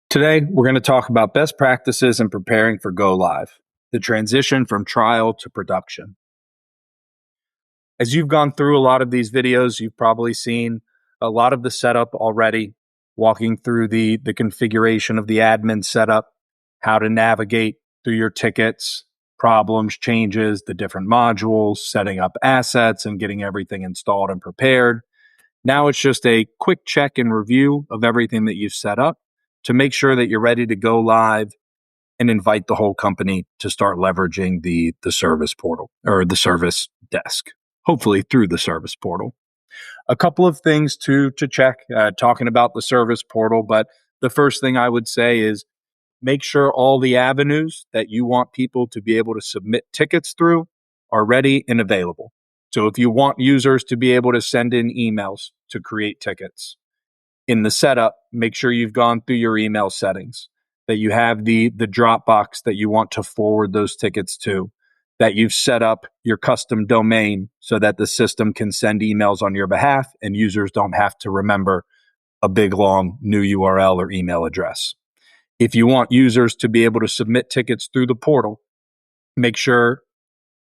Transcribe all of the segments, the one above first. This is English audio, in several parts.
Today, we're going to talk about best practices in preparing for go live, the transition from trial to production. As you've gone through a lot of these videos, you've probably seen a lot of the setup already, walking through the configuration of the admin setup, how to navigate through your tickets, problems, changes, the different modules, setting up assets, and getting everything installed and prepared. Now it's just a quick check and review of everything that you've set up to make sure that you're ready to go live and invite the whole company to start leveraging the service portal or the service desk, hopefully through the service portal. A couple of things to check, talking about the service portal, but the first thing I would say is make sure all the avenues that you want people to be able to submit tickets through are ready and available. So if you want users to be able to send in emails to create tickets, in the setup, make sure you've gone through your email settings, that you have the Dropbox that you want to forward those tickets to, that you've set up your custom domain so that the system can send emails on your behalf and users don't have to remember a big long new URL or email address. If you want users to be able to submit tickets through the portal, make sure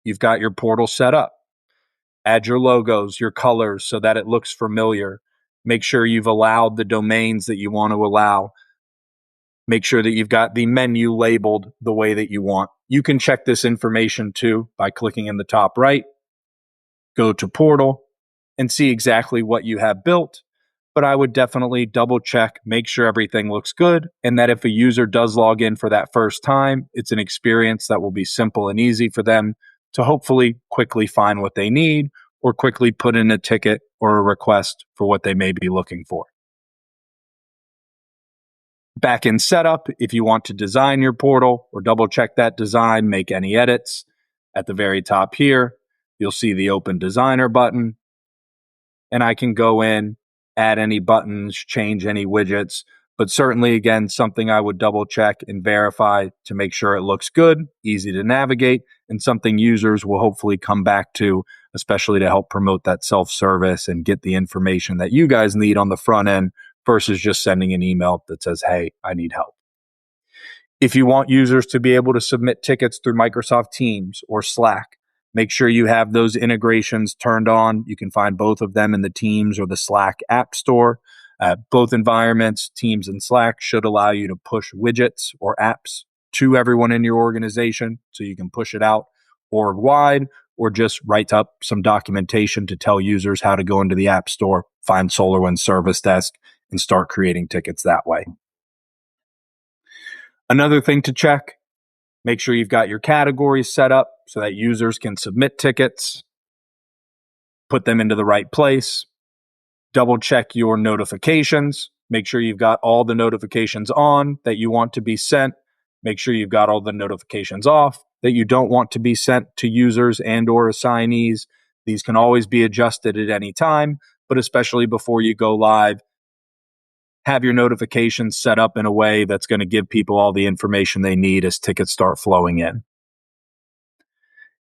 you've got your portal set up. Add your logos, your colors so that it looks familiar. Make sure you've allowed the domains that you want to allow. Make sure that you've got the menu labeled the way that you want. You can check this information too by clicking in the top right, go to portal, and see exactly what you have built. But I would definitely double check, make sure everything looks good, and that if a user does log in for that first time, it's an experience that will be simple and easy for them to hopefully quickly find what they need or quickly put in a ticket or a request for what they may be looking for. Back in setup, if you want to design your portal or double check that design, make any edits, at the very top here, you'll see the Open Designer button, and I can go in, add any buttons, change any widgets, but certainly, again, something I would double check and verify to make sure it looks good, easy to navigate, and something users will hopefully come back to, especially to help promote that self-service and get the information that you guys need on the front end versus just sending an email that says, hey, I need help. If you want users to be able to submit tickets through Microsoft Teams or Slack, make sure you have those integrations turned on. You can find both of them in the Teams or the Slack app store. Both environments, Teams and Slack, should allow you to push widgets or apps to everyone in your organization so you can push it out org-wide or just write up some documentation to tell users how to go into the app store, find SolarWinds Service Desk, and start creating tickets that way. Another thing to check, make sure you've got your categories set up so that users can submit tickets, put them into the right place. Double check your notifications. Make sure you've got all the notifications on that you want to be sent. Make sure you've got all the notifications off that you don't want to be sent to users and or assignees. These can always be adjusted at any time, but especially before you go live, have your notifications set up in a way that's going to give people all the information they need as tickets start flowing in.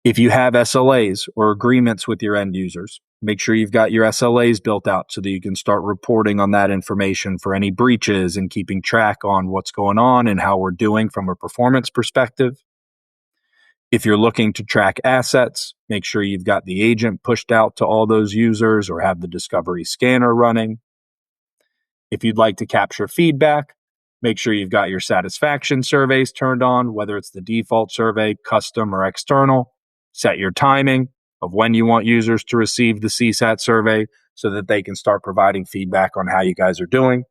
If you have SLAs or agreements with your end users, make sure you've got your SLAs built out so that you can start reporting on that information for any breaches and keeping track on what's going on and how we're doing from a performance perspective. If you're looking to track assets, make sure you've got the agent pushed out to all those users or have the discovery scanner running. If you'd like to capture feedback, make sure you've got your satisfaction surveys turned on, whether it's the default survey, custom, or external. Set your timing of when you want users to receive the CSAT survey so that they can start providing feedback on how you guys are doing.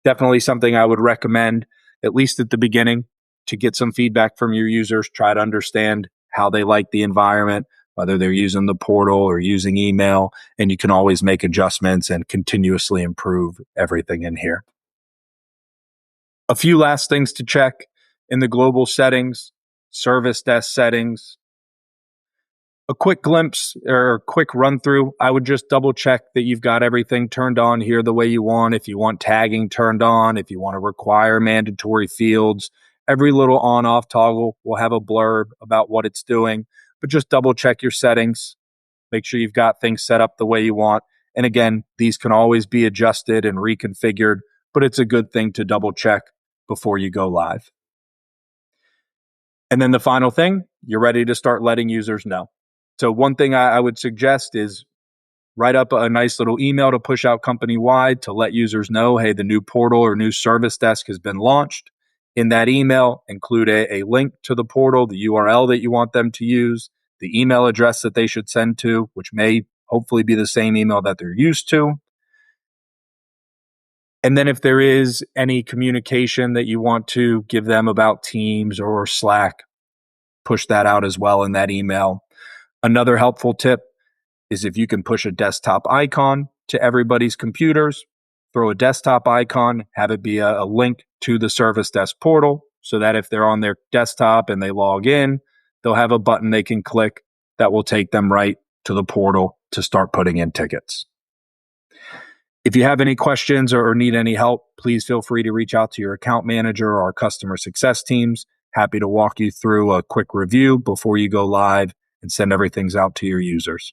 Definitely something I would recommend, at least at the beginning, to get some feedback from your users. Try to understand how they like the environment, whether they're using the portal or using email, and you can always make adjustments and continuously improve everything in here. A few last things to check in the global settings, service desk settings. A quick glimpse or a quick run through, I would just double check that you've got everything turned on here the way you want. If you want tagging turned on, if you want to require mandatory fields, every little on-off toggle will have a blurb about what it's doing, but just double check your settings. Make sure you've got things set up the way you want. And again, these can always be adjusted and reconfigured but it's a good thing to double check before you go live. And then the final thing, you're ready to start letting users know. So one thing I would suggest is write up a nice little email to push out company-wide to let users know, hey, the new portal or new service desk has been launched. In that email, include a link to the portal, the URL that you want them to use, the email address that they should send to, which may hopefully be the same email that they're used to. And then if there is any communication that you want to give them about Teams or Slack, push that out as well in that email. Another helpful tip is if you can push a desktop icon to everybody's computers, throw a desktop icon, have it be a link to the Service Desk portal so that if they're on their desktop and they log in, they'll have a button they can click that will take them right to the portal to start putting in tickets. If you have any questions or need any help, please feel free to reach out to your account manager or our customer success teams. Happy to walk you through a quick review before you go live and send everything out to your users.